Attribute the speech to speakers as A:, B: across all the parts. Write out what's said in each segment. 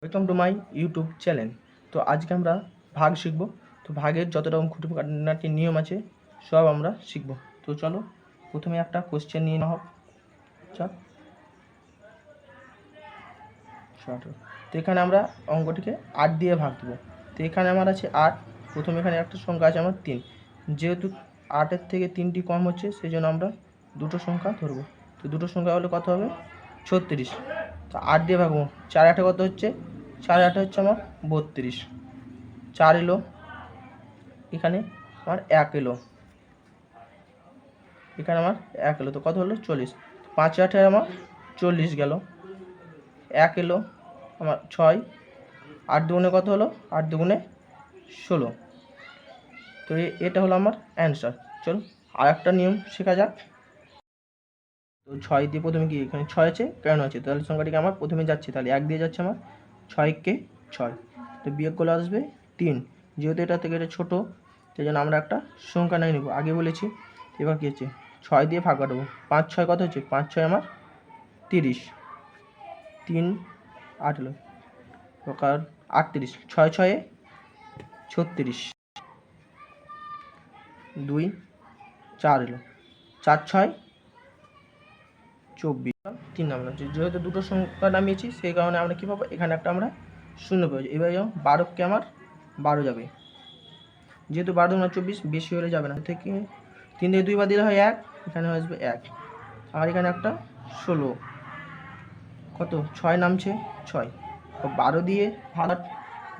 A: Welcome to my YouTube channel. তো আজকে আমরা ভাগ শিখব। তো ভাগের যত রকম খুঁটিনাটি নিয়ম আছে সব আমরা শিখব। তো চলো প্রথমে একটা কোশ্চেন নিয়ে নেওয়া হোক। তো এখানে আমরা অঙ্কটিকে 8 দিয়ে ভাগ দেবো। তো এখানে আমার আছে 8, প্রথমে এখানে একটা সংখ্যা আছে আমার 3। যেহেতু 8-এর থেকে 3টি কম হচ্ছে সেই জন্য আমরা দুটো সংখ্যা ধরবো। তো দুটো সংখ্যা হলে কত হবে? 36। তো 8 দিয়ে ভাগবো, 4-8 কত হচ্ছে? 4-8 হচ্ছে আমার 32। 4 এলো, এখানে আমার 1 এলো, এখানে আমার 1 এলো, তো কত হলো? 40। 5-8 আমার 40 গেল, 1 এলো আমার 6, 8 দুগুণে কত হলো? 8 দুগুণে 16। তো এটা হলো আমার অ্যান্সার। চলো আর একটা নিয়ম শেখা যাক। তো 6 দিয়ে প্রথমে কি এখানে 6 আছে, কেন আছে? তাহলে সংখ্যাটিকে আমার প্রথমে যাচ্ছে, তাহলে 1 দিয়ে যাচ্ছে আমার 6কে 6। তো বিয়োগ করলে আসবে 3। যেহেতু এটা থেকে এটা ছোটো সেই জন্য আমরা একটা সংখ্যা নিয়ে নেব, আগে বলেছি। এবার কী হচ্ছে? 6 দিয়ে ভাগ কাটবো। 5-6 কত হচ্ছে? 5-6 আমার 30। 3 8 হলো, কারণ 38। 6-6 36। 2 4 এলো, 4-6 24। 3 নামলাম, যেহেতু দুটো সংখ্যা নামিয়েছি সেই কারণে আমরা কী পাবো? এখানে একটা আমরা শূন্য পাবো। এবার যেমন 12কে আমার 12 যাবে, যেহেতু 12 দুগুণে 24, বেশি হলে যাবে না। থেকে 3 থেকে 2 বাদ দিলে হয় 1, এখানে আসবে 1। আর এখানে একটা 16, কত? 6 নামছে 6। 12 দিয়ে ভাগ,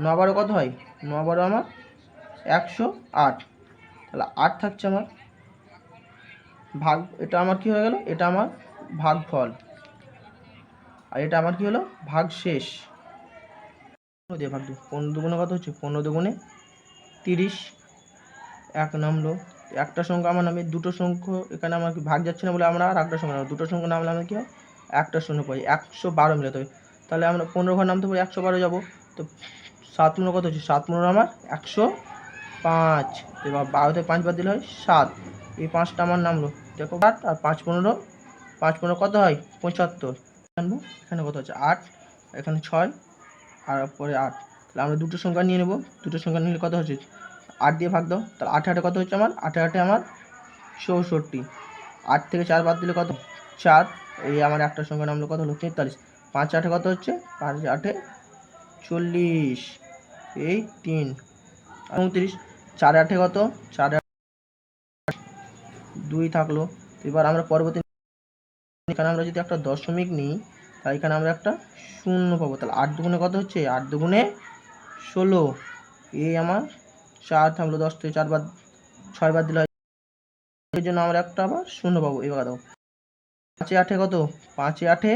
A: 9-12 কত হয়? 9-12 আমার 108। তাহলে 8 থাকছে আমার ভাগ। এটা আমার কি হয়ে গেল? এটা আমার ভাগফল। আর এটা আমার কি হলো? ভাগ শেষ। 15 দিয়ে ভাগ দেবো। 15 দুগুণে কত হচ্ছে? 15 দুগুণে 30। 1 নামলো, একটা সংখ্যা আমার নামে, দুটো সংখ্যা এখানে আমার ভাগ যাচ্ছে না বলে আমরা আর একটা সংখ্যা নামলো। দুটো সংখ্যা নামলে আমরা কী হয়? একটা শূন্য পাই। 112 মিলাতে হবে, তাহলে আমরা 15 ঘর নামতে পারি 112 যাবো। তো 7-15 কত হচ্ছে? 7-15 আমার 105। এবার 12 থেকে 5 বাদ দিলে হয় 7। এই 5টা আমার নামলো, দেখো 8 আর 5-15, 5-15 কত হয়? 75 জানবো। এখানে কত হচ্ছে? 8, এখানে 6 আর পরে 8। তাহলে আমরা দুটো সংখ্যা নিয়ে নেব। দুটো সংখ্যা নিলে কত হচ্ছে? 8 দিয়ে ভাগ দাও, তাহলে 8-8 কত হচ্ছে আমার? 8-8 আমার 64। 8 থেকে 4 বাদ দিলে কত? 4। এই আমার একটা সংখ্যা নামলো, কত হলো? 43। 5-8 কত হচ্ছে? 5-8 40। এই 3 29। 4-8 কত? 4-8 2 থাকলো। এবার আমরা পরবর্তী, এখানে আমরা যদি একটা দশমিক নিই তাহলে এখানে আমরা একটা শূন্য পাবো। তাহলে 8 দুগুণে কত হচ্ছে? 8 দুগুণে 16। এই আমার 4 থাকলো, 10 থেকে 4 বাদ 6 বাদ দিলে, এই জন্য আমরা একটা আবার শূন্য পাবো। এবার দাও 5-8 কত? 5-8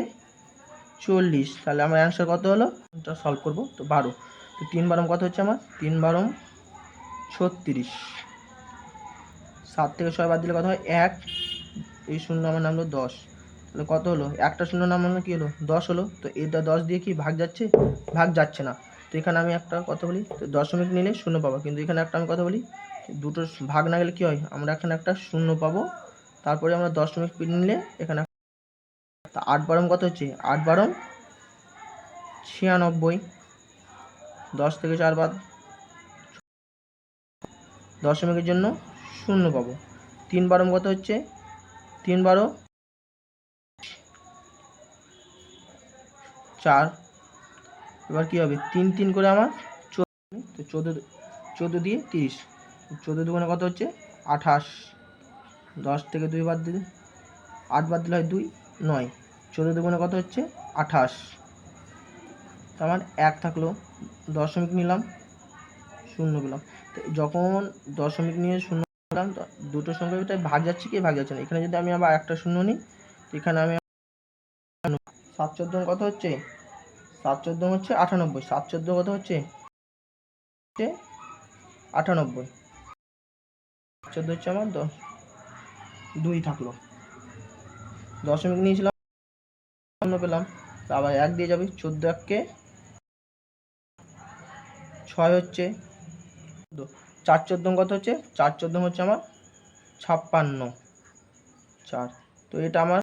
A: 40। তাহলে আমার অ্যান্সার কত হলো? এটা সলভ করবো। তো 12। তো 3 বারম কত হচ্ছে আমার? 3 বারম 36। 7 থেকে 6 বাদ দিলে কত হয়? 1। এই শূন্য আমার নামলো 10। তাহলে কত হলো? একটা শূন্য নাম হলো কি হলো? 10 হলো। তো এটা 10 দিয়ে কি ভাগ যাচ্ছে? ভাগ যাচ্ছে না। তো এখানে আমি একটা কথা বলি, তো দশমিক নিলে শূন্য পাবো, কিন্তু এখানে একটা আমি কথা বলি, দুটো ভাগ না গেলে কী হয়? আমরা এখানে একটা শূন্য পাবো, তারপরে আমরা দশমিক নিলে এখানে। 8 বারম কত হচ্ছে? 8 বারম 96। 10 থেকে 4 বাদ, দশমিকের জন্য শূন্য পাবো। 3 বারম কত হচ্ছে? 3 12 4। এবার কী হবে? 3 3 করে আমার 14। তো 14 দিয়ে 30। 14 দুগুণে কত হচ্ছে? 28। 10 থেকে 2 বাদ দিলে, 8 বাদ দিলে হয় 2, 9। 14 দুগুণে কত হচ্ছে? 28। তো আমার 1 থাকলো, দশমিক নিলাম, শূন্য পেলাম। তো যখন দশমিক নিয়ে শূন্য পেলাম, দুটো সংখ্যা ভাগ যাচ্ছে কি ভাগ যাচ্ছে না। এখানে যদি আমি আবার একটা শূন্য নিই, এখানে আমি 7-14 কত হচ্ছে? 7-14 হচ্ছে 98। 7-14 কত হচ্ছে? 98। 14 হচ্ছে আমার 10, 2 থাকলো। দশমিক নিয়েছিলাম, শূন্য পেলাম, আবার 1 দিয়ে যাবে। 14 1-কে 6 হচ্ছে। 4-14 কত হচ্ছে? 4-14 হচ্ছে আমার 56। 4। তো এটা আমার